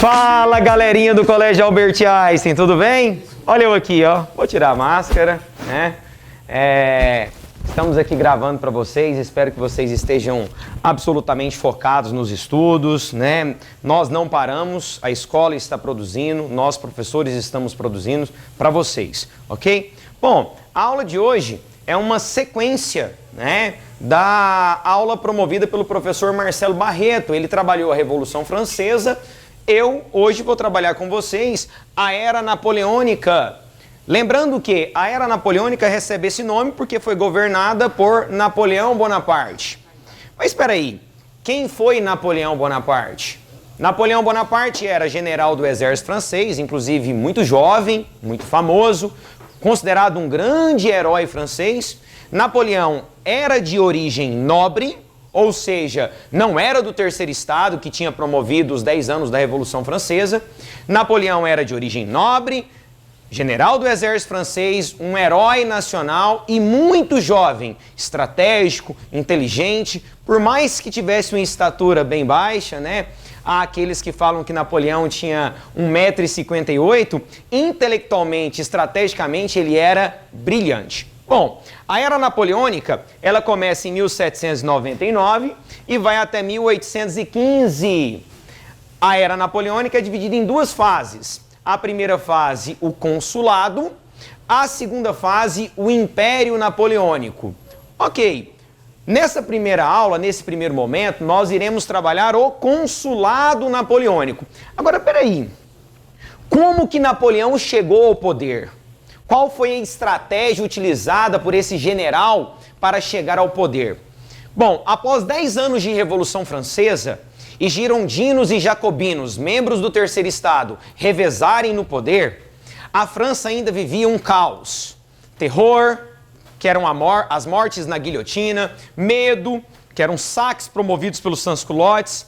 Fala, galerinha do Colégio Albert Einstein, tudo bem? Olha eu aqui, ó. Vou tirar a máscara, né? Estamos aqui gravando para vocês, espero que vocês estejam absolutamente focados nos estudos, né? Nós não paramos, a escola está produzindo, nós professores estamos produzindo para vocês, ok? Bom, a aula de hoje é uma sequência, né, da aula promovida pelo professor Marcelo Barreto. Ele trabalhou a Revolução Francesa. Eu hoje vou trabalhar com vocês a Era Napoleônica. Lembrando que a Era Napoleônica recebe esse nome porque foi governada por Napoleão Bonaparte. Mas espera aí, quem foi Napoleão Bonaparte? Napoleão Bonaparte era general do exército francês, inclusive muito jovem, muito famoso, considerado um grande herói francês. Napoleão era de origem nobre, ou seja, não era do terceiro estado que tinha promovido os 10 anos da Revolução Francesa. Napoleão era de origem nobre, general do exército francês, um herói nacional e muito jovem, estratégico, inteligente. Por mais que tivesse uma estatura bem baixa, né? Há aqueles que falam que Napoleão tinha 1,58 m, intelectualmente, estrategicamente, ele era brilhante. Bom, a Era Napoleônica, ela começa em 1799 e vai até 1815. A Era Napoleônica é dividida em duas fases. A primeira fase, o consulado. A segunda fase, o Império Napoleônico. Ok, nessa primeira aula, nesse primeiro momento, nós iremos trabalhar o consulado napoleônico. Agora, peraí, como que Napoleão chegou ao poder? Qual foi a estratégia utilizada por esse general para chegar ao poder? Bom, após 10 anos de Revolução Francesa e girondinos e jacobinos, membros do terceiro estado, revezarem no poder, a França ainda vivia um caos. Terror, que eram as mortes na guilhotina, medo, que eram saques promovidos pelos sans-culottes,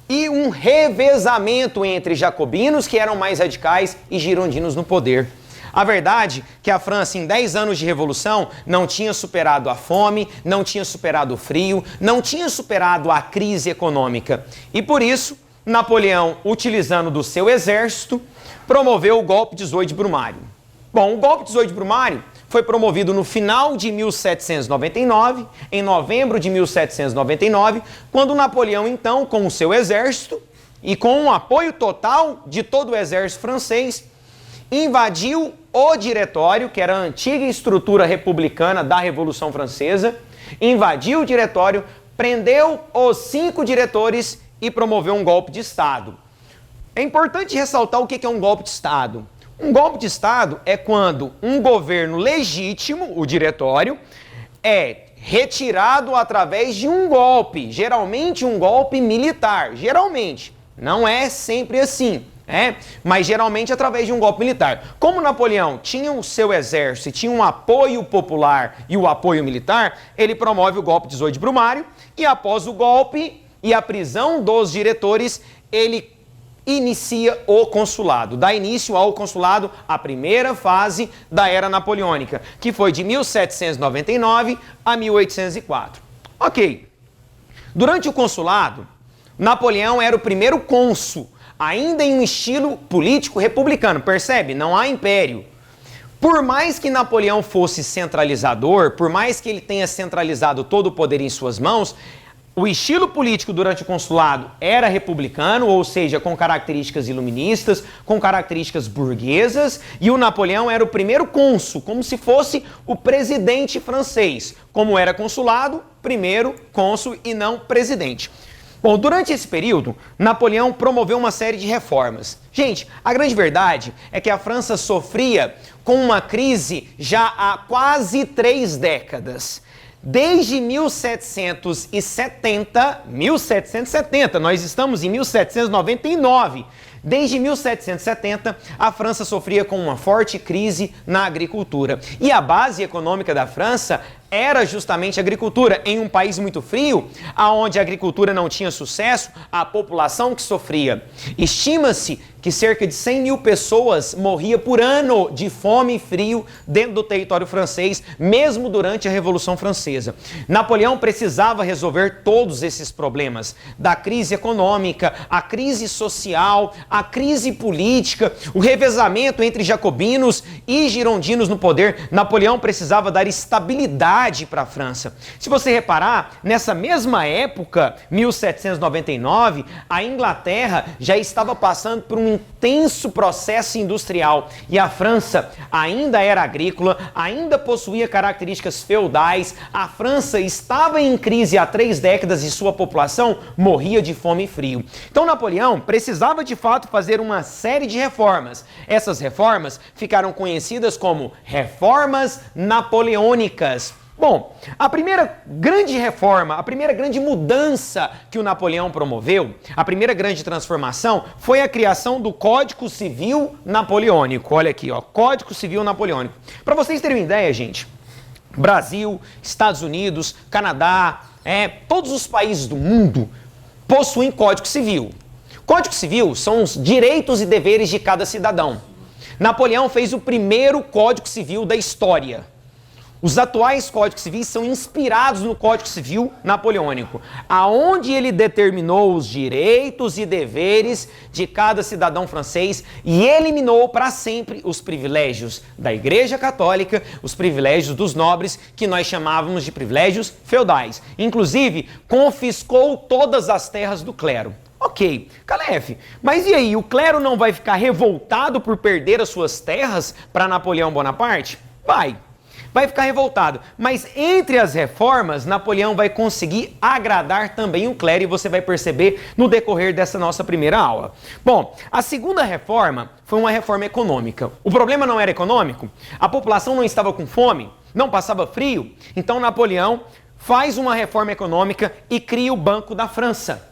e um revezamento entre jacobinos, que eram mais radicais, e girondinos no poder. A verdade é que a França, em 10 anos de revolução, não tinha superado a fome, não tinha superado o frio, não tinha superado a crise econômica. E por isso, Napoleão, utilizando do seu exército, promoveu o golpe 18 de Brumário. Bom, o golpe 18 de Brumário foi promovido no final de 1799, em novembro de 1799, quando Napoleão, então, com o seu exército e com o apoio total de todo o exército francês, invadiu o diretório, que era a antiga estrutura republicana da Revolução Francesa, invadiu o diretório, prendeu os 5 diretores e promoveu um golpe de Estado. É importante ressaltar o que é um golpe de Estado. Um golpe de Estado é quando um governo legítimo, o diretório, é retirado através de um golpe, geralmente um golpe militar, geralmente, não é sempre assim. Mas geralmente através de um golpe militar. Como Napoleão tinha o seu exército, tinha um apoio popular e o apoio militar, ele promove o golpe 18 de Brumário e após o golpe e a prisão dos diretores, ele inicia o consulado. Dá início ao consulado, a primeira fase da Era Napoleônica, que foi de 1799 a 1804. Ok. Durante o consulado, Napoleão era o primeiro cônsul, ainda em um estilo político republicano, percebe? Não há império. Por mais que Napoleão fosse centralizador, por mais que ele tenha centralizado todo o poder em suas mãos, o estilo político durante o consulado era republicano, ou seja, com características iluministas, com características burguesas, e o Napoleão era o primeiro cônsul, como se fosse o presidente francês. Como era consulado, primeiro cônsul e não presidente. Bom, durante esse período, Napoleão promoveu uma série de reformas. Gente, a grande verdade é que a França sofria com uma crise já há quase 3 décadas. Desde 1770, nós estamos em 1799. Desde 1770, a França sofria com uma forte crise na agricultura. E a base econômica da França era justamente a agricultura. Em um país muito frio, aonde a agricultura não tinha sucesso, a população que sofria. Estima-se que cerca de 100 mil pessoas morriam por ano de fome e frio dentro do território francês, mesmo durante a Revolução Francesa. Napoleão precisava resolver todos esses problemas, da crise econômica, a crise social, a crise política, o revezamento entre jacobinos e girondinos no poder. Napoleão precisava dar estabilidade para a França. Se você reparar, nessa mesma época, 1799, a Inglaterra já estava passando por um intenso processo industrial e a França ainda era agrícola, ainda possuía características feudais, a França estava em crise há 3 décadas e sua população morria de fome e frio. Então Napoleão precisava de fato fazer uma série de reformas. Essas reformas ficaram conhecidas como reformas napoleônicas. Bom, a primeira grande reforma, a primeira grande mudança que o Napoleão promoveu, a primeira grande transformação, foi a criação do Código Civil Napoleônico. Olha aqui, ó, Código Civil Napoleônico. Para vocês terem uma ideia, gente, Brasil, Estados Unidos, Canadá, todos os países do mundo possuem Código Civil. Código Civil são os direitos e deveres de cada cidadão. Napoleão fez o primeiro Código Civil da história. Os atuais códigos civis são inspirados no Código Civil Napoleônico, aonde ele determinou os direitos e deveres de cada cidadão francês e eliminou para sempre os privilégios da Igreja Católica, os privilégios dos nobres, que nós chamávamos de privilégios feudais. Inclusive, confiscou todas as terras do clero. Ok, Calef, mas e aí, o clero não vai ficar revoltado por perder as suas terras para Napoleão Bonaparte? Vai ficar revoltado, mas entre as reformas, Napoleão vai conseguir agradar também o clero e você vai perceber no decorrer dessa nossa primeira aula. Bom, a segunda reforma foi uma reforma econômica. O problema não era econômico, a população não estava com fome, não passava frio, então Napoleão faz uma reforma econômica e cria o Banco da França.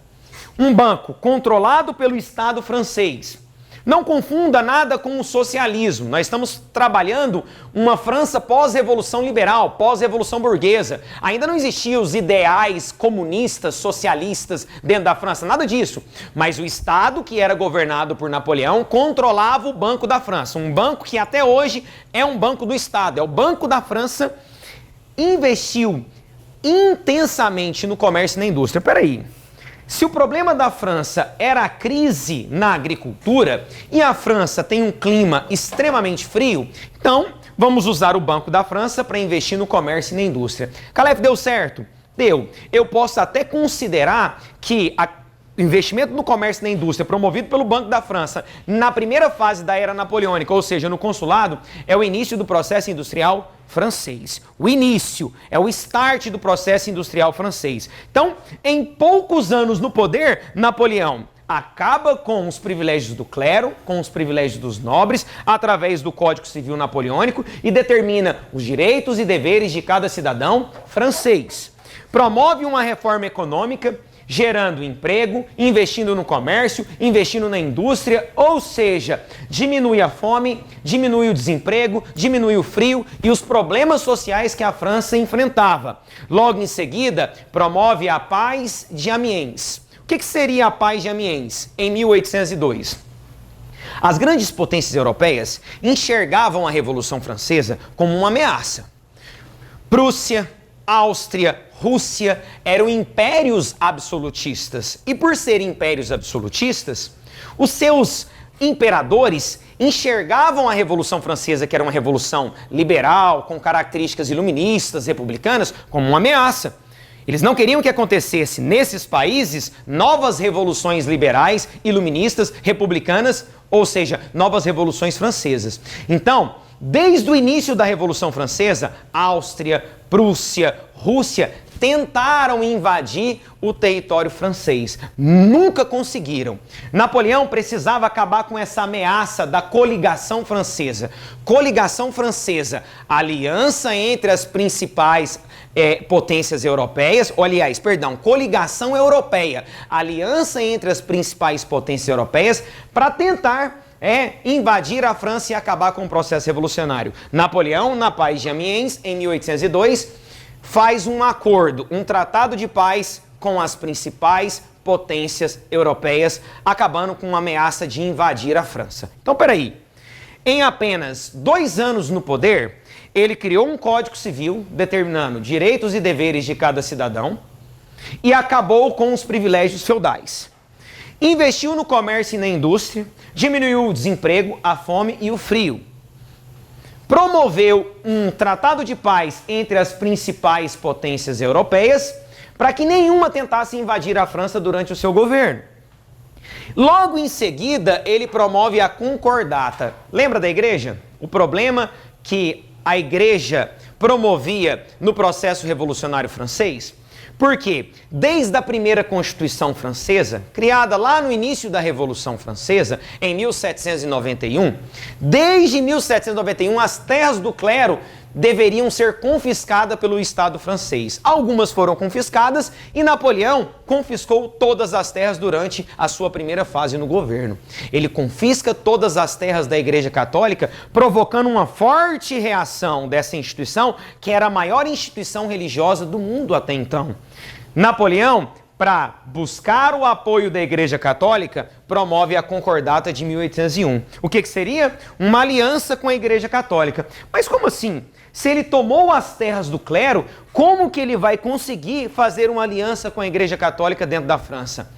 Um banco controlado pelo Estado francês. Não confunda nada com o socialismo. Nós estamos trabalhando uma França pós-revolução liberal, pós-revolução burguesa. Ainda não existiam os ideais comunistas, socialistas dentro da França, nada disso. Mas o Estado, que era governado por Napoleão, controlava o Banco da França. Um banco que até hoje é um banco do Estado. É o Banco da França, investiu intensamente no comércio e na indústria. Peraí. Se o problema da França era a crise na agricultura e a França tem um clima extremamente frio, então vamos usar o Banco da França para investir no comércio e na indústria. Calef, deu certo? Deu. Eu posso até considerar que o investimento no comércio e na indústria promovido pelo Banco da França na primeira fase da era napoleônica, ou seja, no consulado, é o início do processo industrial francês. O início, é o start do processo industrial francês. Então, em poucos anos no poder, Napoleão acaba com os privilégios do clero, com os privilégios dos nobres, através do Código Civil Napoleônico e determina os direitos e deveres de cada cidadão francês. Promove uma reforma econômica, gerando emprego, investindo no comércio, investindo na indústria, ou seja, diminui a fome, diminui o desemprego, diminui o frio e os problemas sociais que a França enfrentava. Logo em seguida, promove a Paz de Amiens. O que seria a Paz de Amiens em 1802? As grandes potências europeias enxergavam a Revolução Francesa como uma ameaça. Prússia, Áustria, Rússia eram impérios absolutistas. E por serem impérios absolutistas, os seus imperadores enxergavam a Revolução Francesa, que era uma revolução liberal, com características iluministas, republicanas, como uma ameaça. Eles não queriam que acontecesse nesses países novas revoluções liberais, iluministas, republicanas, ou seja, novas revoluções francesas. Então, desde o início da Revolução Francesa, Áustria, Prússia, Rússia tentaram invadir o território francês. Nunca conseguiram. Napoleão precisava acabar com essa ameaça da coligação francesa. Coligação francesa, aliança entre as principais potências europeias, coligação europeia, aliança entre as principais potências europeias para tentar invadir a França e acabar com o processo revolucionário. Napoleão, na Paz de Amiens, em 1802, faz um acordo, um tratado de paz com as principais potências europeias, acabando com uma ameaça de invadir a França. Então, peraí, em apenas 2 anos no poder, ele criou um código civil determinando direitos e deveres de cada cidadão e acabou com os privilégios feudais. Investiu no comércio e na indústria, diminuiu o desemprego, a fome e o frio. Promoveu um tratado de paz entre as principais potências europeias para que nenhuma tentasse invadir a França durante o seu governo. Logo em seguida, ele promove a concordata. Lembra da igreja? O problema que a igreja promovia no processo revolucionário francês? Porque desde a primeira Constituição Francesa, criada lá no início da Revolução Francesa, em 1791, desde 1791 as terras do clero deveriam ser confiscadas pelo Estado francês. Algumas foram confiscadas e Napoleão confiscou todas as terras durante a sua primeira fase no governo. Ele confisca todas as terras da Igreja Católica, provocando uma forte reação dessa instituição, que era a maior instituição religiosa do mundo até então. Napoleão, para buscar o apoio da Igreja Católica, promove a Concordata de 1801. O que seria? Uma aliança com a Igreja Católica. Mas como assim? Se ele tomou as terras do clero, como que ele vai conseguir fazer uma aliança com a Igreja Católica dentro da França?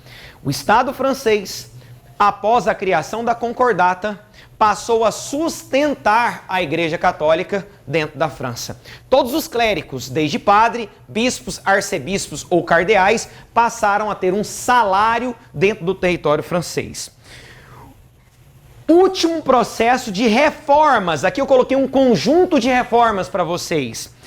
O Estado francês, após a criação da Concordata, passou a sustentar a Igreja Católica dentro da França. Todos os clérigos, desde padre, bispos, arcebispos ou cardeais, passaram a ter um salário dentro do território francês. Último processo de reformas. Aqui eu coloquei um conjunto de reformas para vocês.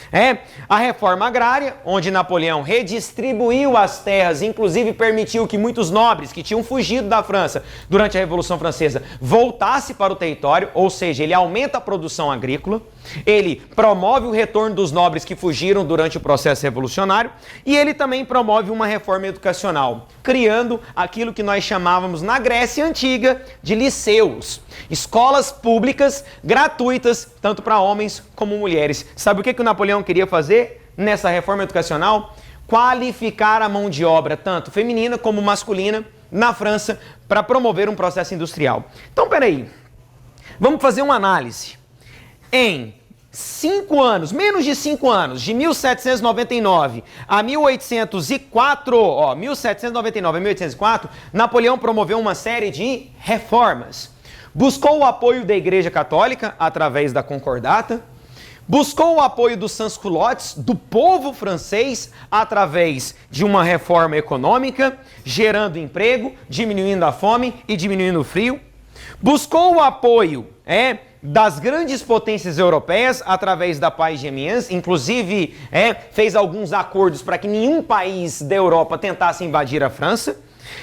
A reforma agrária, onde Napoleão redistribuiu as terras, inclusive permitiu que muitos nobres que tinham fugido da França durante a Revolução Francesa voltassem para o território, ou seja, ele aumenta a produção agrícola, ele promove o retorno dos nobres que fugiram durante o processo revolucionário e ele também promove uma reforma educacional, criando aquilo que nós chamávamos na Grécia Antiga de liceus, escolas públicas gratuitas, tanto para homens como mulheres. Sabe o que o Napoleão queria fazer nessa reforma educacional? Qualificar a mão de obra, tanto feminina como masculina, na França, para promover um processo industrial. Então, peraí, vamos fazer uma análise. Em 5 anos, menos de 5 anos, de 1799 a 1804, 1799 a 1804, Napoleão promoveu uma série de reformas. Buscou o apoio da Igreja Católica através da Concordata, buscou o apoio dos sans-culottes, do povo francês, através de uma reforma econômica, gerando emprego, diminuindo a fome e diminuindo o frio. Buscou o apoio das grandes potências europeias através da paz de Amiens, inclusive fez alguns acordos para que nenhum país da Europa tentasse invadir a França.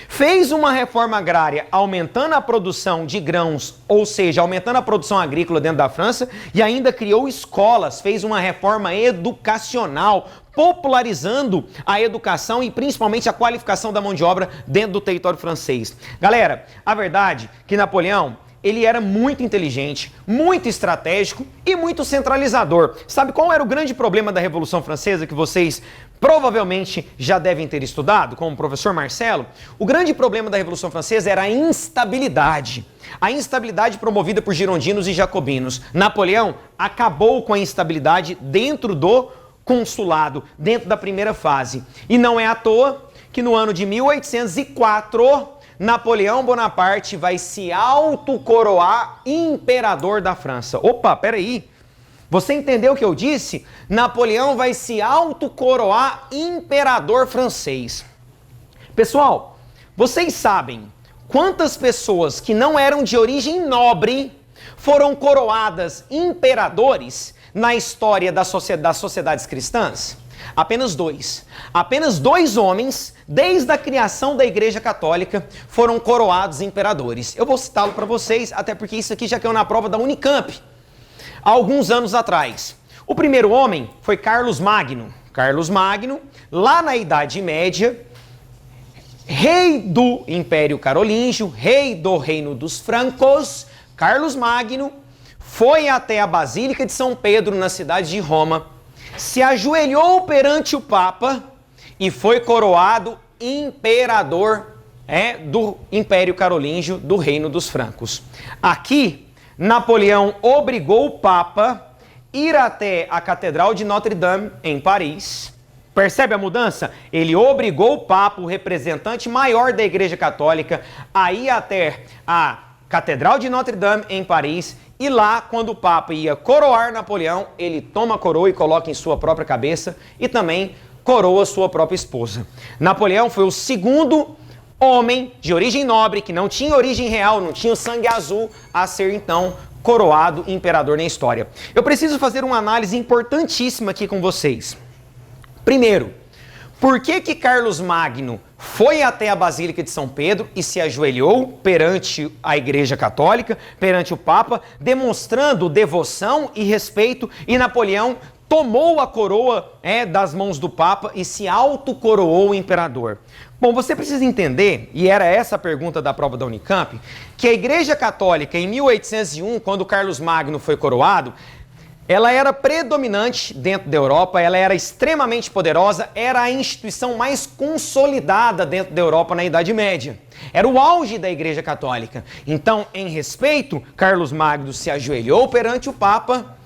Fez uma reforma agrária aumentando a produção de grãos, ou seja, aumentando a produção agrícola dentro da França, e ainda criou escolas, fez uma reforma educacional, popularizando a educação e principalmente a qualificação da mão de obra dentro do território francês. Galera, a verdade é que Napoleão, ele era muito inteligente, muito estratégico e muito centralizador. Sabe qual era o grande problema da Revolução Francesa que vocês provavelmente já devem ter estudado, como o professor Marcelo? O grande problema da Revolução Francesa era a instabilidade. A instabilidade promovida por girondinos e jacobinos. Napoleão acabou com a instabilidade dentro do consulado, dentro da primeira fase. E não é à toa que no ano de 1804... Napoleão Bonaparte vai se autocoroar imperador da França. Opa, peraí. Você entendeu o que eu disse? Napoleão vai se autocoroar imperador francês. Pessoal, vocês sabem quantas pessoas que não eram de origem nobre foram coroadas imperadores na história das sociedades cristãs? Apenas 2. Apenas 2 homens, desde a criação da Igreja Católica, foram coroados imperadores. Eu vou citá-lo para vocês, até porque isso aqui já caiu na prova da Unicamp, há alguns anos atrás. O primeiro homem foi Carlos Magno. Carlos Magno, lá na Idade Média, rei do Império Carolíngio, rei do Reino dos Francos, Carlos Magno foi até a Basílica de São Pedro, na cidade de Roma, se ajoelhou perante o Papa e foi coroado imperador do Império Carolíngio, do Reino dos Francos. Aqui, Napoleão obrigou o Papa a ir até a Catedral de Notre-Dame, em Paris. Percebe a mudança? Ele obrigou o Papa, o representante maior da Igreja Católica, a ir até a Catedral de Notre-Dame, em Paris. E lá, quando o Papa ia coroar Napoleão, ele toma a coroa e coloca em sua própria cabeça e também coroa sua própria esposa. Napoleão foi o segundo homem de origem nobre, que não tinha origem real, não tinha o sangue azul, a ser então coroado imperador na história. Eu preciso fazer uma análise importantíssima aqui com vocês. Primeiro, por que Carlos Magno foi até a Basílica de São Pedro e se ajoelhou perante a Igreja Católica, perante o Papa, demonstrando devoção e respeito, e Napoleão tomou a coroa das mãos do Papa e se autocoroou o imperador? Bom, você precisa entender, e era essa a pergunta da prova da Unicamp, que a Igreja Católica, em 1801, quando Carlos Magno foi coroado, ela era predominante dentro da Europa, ela era extremamente poderosa, era a instituição mais consolidada dentro da Europa na Idade Média. Era o auge da Igreja Católica. Então, em respeito, Carlos Magno se ajoelhou perante o Papa,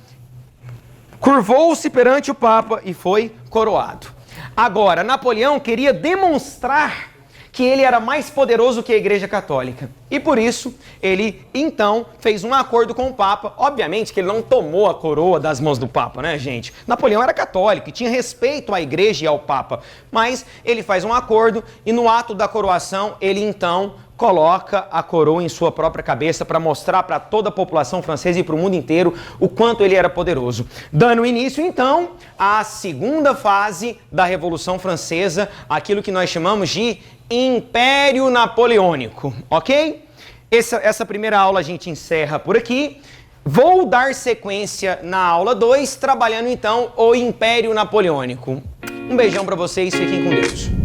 curvou-se perante o Papa e foi coroado. Agora, Napoleão queria demonstrar que ele era mais poderoso que a Igreja Católica. E por isso, ele então fez um acordo com o Papa. Obviamente que ele não tomou a coroa das mãos do Papa, né, gente? Napoleão era católico e tinha respeito à Igreja e ao Papa. Mas ele faz um acordo e no ato da coroação, ele então coloca a coroa em sua própria cabeça para mostrar para toda a população francesa e para o mundo inteiro o quanto ele era poderoso. Dando início, então, à segunda fase da Revolução Francesa, aquilo que nós chamamos de Império Napoleônico, ok? Essa primeira aula a gente encerra por aqui. Vou dar sequência na aula 2, trabalhando então o Império Napoleônico. Um beijão para vocês, fiquem com Deus.